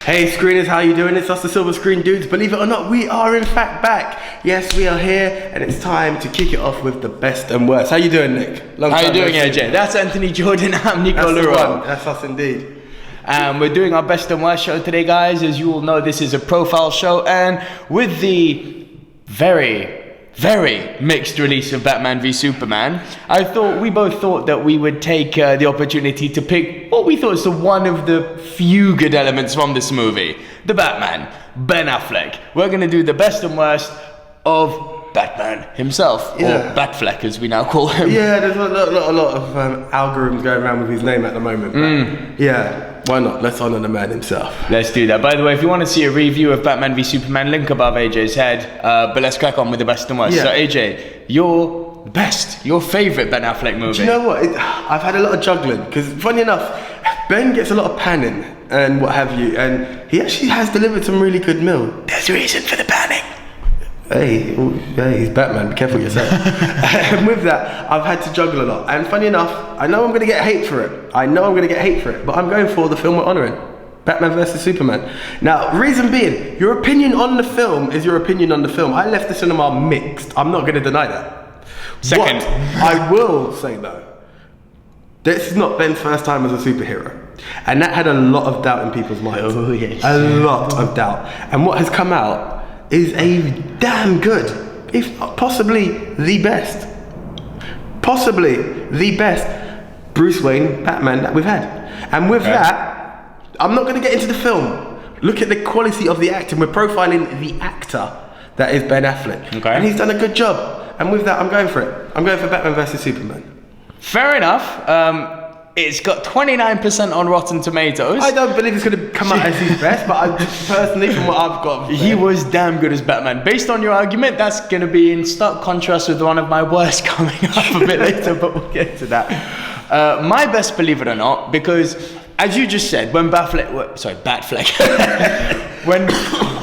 Hey screeners, how you doing? It's us, the Silver Screen Dudes. Believe it or not, we are in fact back. Yes, we are here, and it's time to kick it off with the best and worst. How you doing, Nick? How you doing, AJ? That's Anthony Jordan. I'm Nico Lurot. That's us indeed. We're doing our best and worst show today, guys. As you all know, this is a profile show, and with the very mixed release of Batman v Superman, we both thought that we would take the opportunity to pick what we thought is one of the few good elements from this movie, the Batman, Ben Affleck. We're going to do the best and worst of Batman himself, or Batfleck as we now call him. Yeah, there's a lot of algorithms going around with his name at the moment. Yeah, why not? Let's honour the man himself. Let's do that. By the way, if you want to see a review of Batman v Superman, link above AJ's head. But let's crack on with the best and worst. So AJ, your favourite Ben Affleck movie. Do you know what? I've had a lot of juggling, because funny enough, Ben gets a lot of panning and what have you, and he actually has delivered some really good meal. There's a reason for the panning. Hey, he's Batman, be careful yourself. And with that, I've had to juggle a lot. And funny enough, I know I'm going to get hate for it. But I'm going for the film we're honouring. Batman vs Superman. Now, reason being, your opinion on the film is your opinion on the film. I left the cinema mixed. I'm not going to deny that. Second. What I will say though, this is not Ben's first time as a superhero. And that had a lot of doubt in people's minds. Oh, yes. A lot of doubt. And what has come out is a damn good, if not possibly the best Bruce Wayne Batman that we've had. And with that, I'm not going to get into the film. Look at the quality of the acting. We're profiling the actor that is Ben Affleck. Okay. And he's done a good job. And with that, I'm going for it. I'm going for Batman vs Superman. Fair enough. It's got 29% on Rotten Tomatoes. I don't believe it's going to come out as his best, but I just personally, from what I've got, he was damn good as Batman. Based on your argument, that's going to be in stark contrast with one of my worst coming up a bit later, but we'll get to that. My best, believe it or not, because as you just said, when Batfleck, when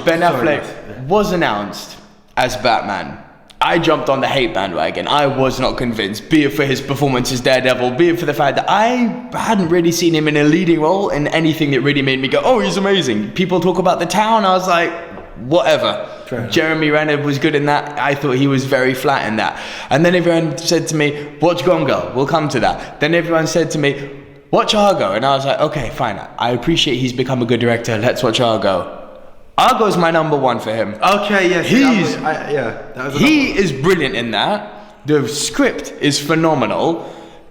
Ben Affleck was announced as Batman, I jumped on the hate bandwagon. I was not convinced, be it for his performance as Daredevil, be it for the fact that I hadn't really seen him in a leading role in anything that really made me go, oh, he's amazing. People talk about The Town, I was like, whatever. Jeremy Renner was good in that. I thought he was very flat in that. And then everyone said to me, watch Gone Girl, we'll come to that. Then everyone said to me, watch Argo. And I was like, okay, fine. I appreciate he's become a good director. Let's watch Argo. Argo's my number one for him. Okay, yeah. He is brilliant in that. The script is phenomenal.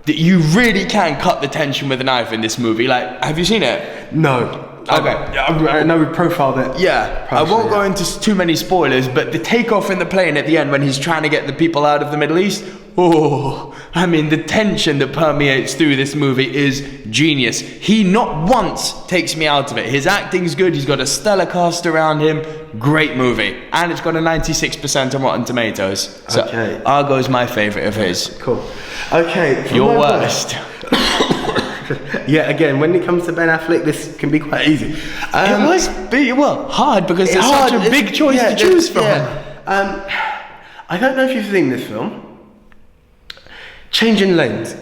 That you really can cut the tension with a knife in this movie. Like, have you seen it? No. Okay. I know we profiled it. Yeah. I won't go into too many spoilers, but the takeoff in the plane at the end when he's trying to get the people out of the Middle East. Oh, I mean, the tension that permeates through this movie is genius. He not once takes me out of it. His acting's good. He's got a stellar cast around him. Great movie. And it's got a 96% on Rotten Tomatoes. So Argo's my favourite of his. Cool. Okay. Your worst. Yeah, again, when it comes to Ben Affleck, this can be quite easy. It was hard because it's such a big choice to choose from. I don't know if you've seen this film. Changing Lanes.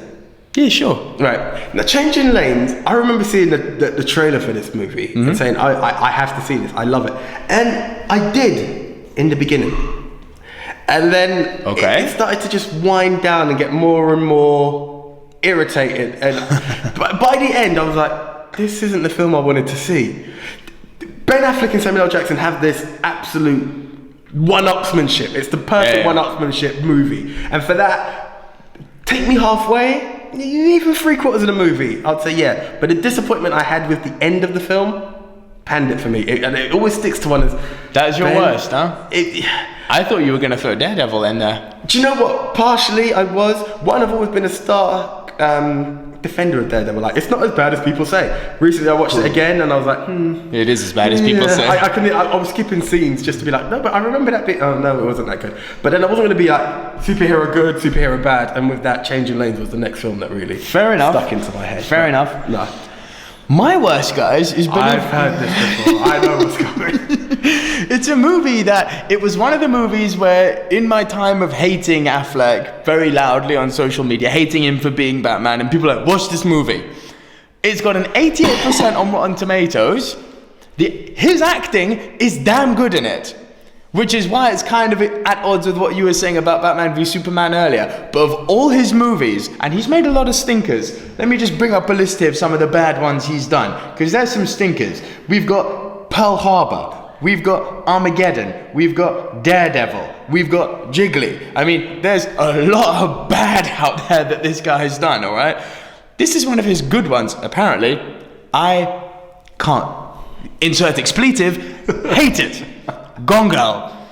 Yeah, sure. Right. Now, Changing Lanes, I remember seeing the trailer for this movie and saying, I have to see this. I love it. And I did in the beginning. And then it started to just wind down and get more and more irritated. And by the end, I was like, this isn't the film I wanted to see. Ben Affleck and Samuel L. Jackson have this absolute one-upsmanship. It's the perfect one-upsmanship movie. And for that, take me halfway, even 3/4 of the movie, I'd say yeah. But the disappointment I had with the end of the film panned it for me. And it always sticks to one as... That is your worst, huh? I thought you were going to throw Daredevil in there. Do you know what? Partially I was. One, I've always been a star defender of Daredevil. Like, it's not as bad as people say. Recently I watched it again and I was like, It is as bad as people say. I was skipping scenes just to be like, no, but I remember that bit. Oh no, it wasn't that good. But then I wasn't going to be like, superhero good, superhero bad. And with that, Changing Lanes was the next film that really stuck into my head. Fair enough. No. My worst, guys, is... I've heard this before. I know what's coming. It's a movie that... It was one of the movies where, in my time of hating Affleck very loudly on social media, hating him for being Batman, and people are like, watch this movie. It's got an 88% on Rotten Tomatoes. His acting is damn good in it. Which is why it's kind of at odds with what you were saying about Batman v Superman earlier. But of all his movies, and he's made a lot of stinkers. Let me just bring up a list here of some of the bad ones he's done. Because there's some stinkers. We've got Pearl Harbor. We've got Armageddon. We've got Daredevil. We've got Jiggly. I mean, there's a lot of bad out there that this guy has done, alright? This is one of his good ones, apparently. I can't, insert expletive, hate it. Gone Girl.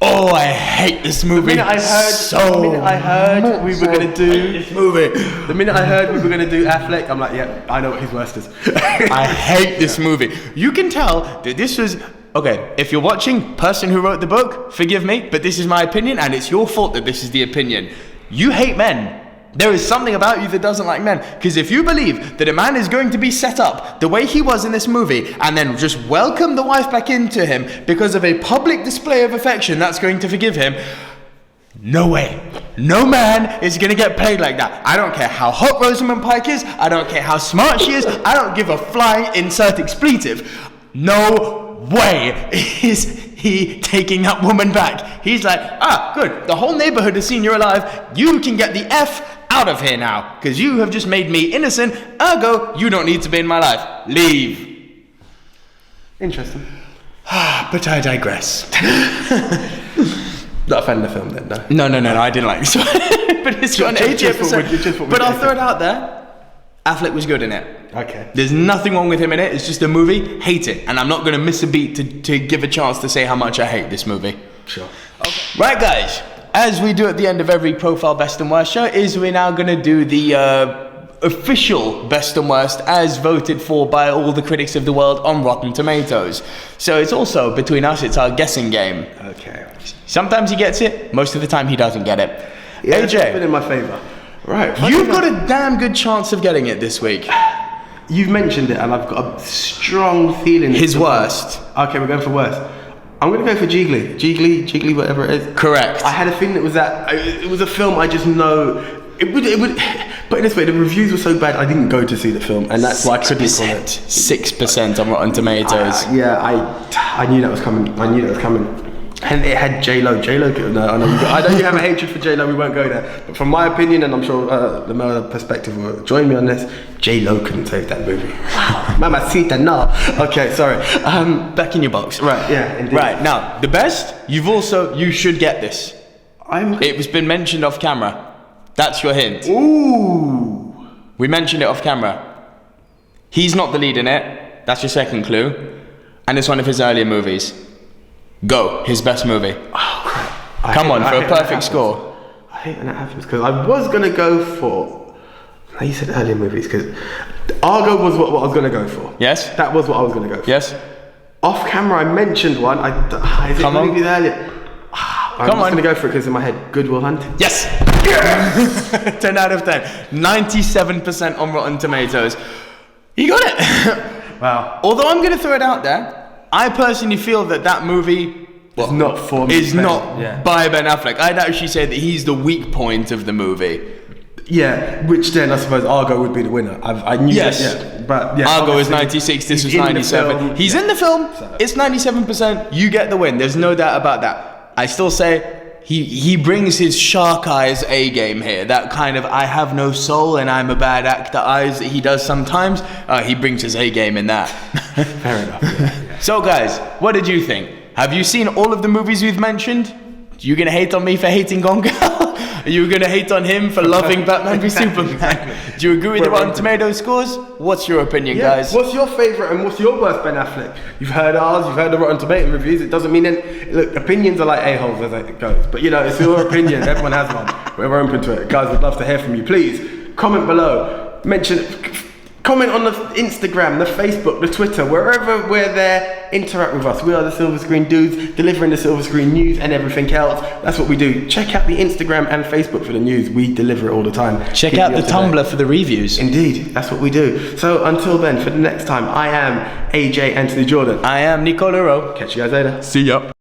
Oh, I hate this movie. The minute I heard we were gonna do this movie. The minute I heard we were gonna do Affleck, I'm like, yeah, I know what his worst is. I hate this movie. You can tell that this was okay. If you're watching, person who wrote the book, forgive me, but this is my opinion, and it's your fault that this is the opinion. You hate men. There is something about you that doesn't like men. Because if you believe that a man is going to be set up the way he was in this movie and then just welcome the wife back into him because of a public display of affection that's going to forgive him, no way. No man is going to get played like that. I don't care how hot Rosamund Pike is. I don't care how smart she is. I don't give a flying insert expletive. No way is he taking that woman back. He's like, good. The whole neighborhood has seen you're alive. You can get the F out of here now, because you have just made me innocent, ergo, you don't need to be in my life. Leave. Interesting. But I digress. Not a fan of the film then, no? No, I didn't like this one. But it's got an 80%. But I'll throw it out there. Affleck was good in it. Okay. There's nothing wrong with him in it. It's just a movie. Hate it. And I'm not going to miss a beat to give a chance to say how much I hate this movie. Sure. Okay. Right, guys. As we do at the end of every Profile Best and Worst show, we're now going to do the official Best and Worst as voted for by all the critics of the world on Rotten Tomatoes. So it's also, between us, it's our guessing game. Okay. Sometimes he gets it, most of the time he doesn't get it. Yeah, AJ. it's been in my favour. Right. You've got a damn good chance of getting it this week. You've mentioned it and I've got a strong feeling. His worst. Okay, we're going for worst. I'm going to go for Jiggly, whatever it is. Correct. I had a feeling it was a film I just know, it would, but in this way, the reviews were so bad I didn't go to see the film, and that's why I couldn't call it. 6% on Rotten Tomatoes. I knew that was coming. And it had J-Lo. No, I know you have a hatred for J-Lo, we won't go there. But from my opinion, and I'm sure the male perspective will join me on this, J-Lo couldn't save that movie. Wow. Mamacita, no. Okay, sorry. Back in your box. Right, yeah, indeed. Right, now, the best, you should get this. It was been mentioned off camera. That's your hint. Ooh. We mentioned it off camera. He's not the lead in it. That's your second clue. And it's one of his earlier movies. Go, his best movie. Oh, crap. Come on, for a perfect score. I hate when that happens, because I was going to go for... No, you said earlier movies, because... Argo was what I was going to go for. Yes? That was what I was going to go for. Yes? Off camera, I mentioned one. Come on. Earlier? I'm going to go for it because in my head, Good Will Hunting. Yes! Yes! 10 out of 10. 97% on Rotten Tomatoes. You got it! Wow. Although I'm going to throw it out there, I personally feel that movie is not for me. Is not by Ben Affleck. I'd actually say that he's the weak point of the movie. Yeah, which then I suppose Argo would be the winner. I knew that. Yeah, but yeah, Argo is 96. This was 97. He's in the film. So. It's 97%. You get the win. There's no doubt about that. I still say he brings his shark eyes A game here. That kind of I have no soul and I'm a bad actor eyes that he does sometimes. He brings his A game in that. Fair enough. Yeah. So guys, what did you think? Have you seen all of the movies we've mentioned? You gonna hate on me for hating Gone Girl? Are you gonna hate on him for loving Batman v Superman? Exactly. Do you agree with the Rotten Tomatoes scores? What's your opinion, guys? What's your favourite and what's your worst Ben Affleck? You've heard ours, you've heard the Rotten Tomatoes reviews. It doesn't mean look, opinions are like a-holes as it goes. But you know, it's your opinion. Everyone has one. We're open to it. Guys, we'd love to hear from you. Please comment below. Comment on the Instagram, the Facebook, the Twitter, wherever we're there, interact with us. We are the Silver Screen Dudes, delivering the Silver Screen news and everything else. That's what we do. Check out the Instagram and Facebook for the news. We deliver it all the time. Check out the Tumblr for the reviews. Indeed, that's what we do. So until then, for the next time, I am AJ Anthony Jordan. I am Nico Lurot. Catch you guys later. See ya.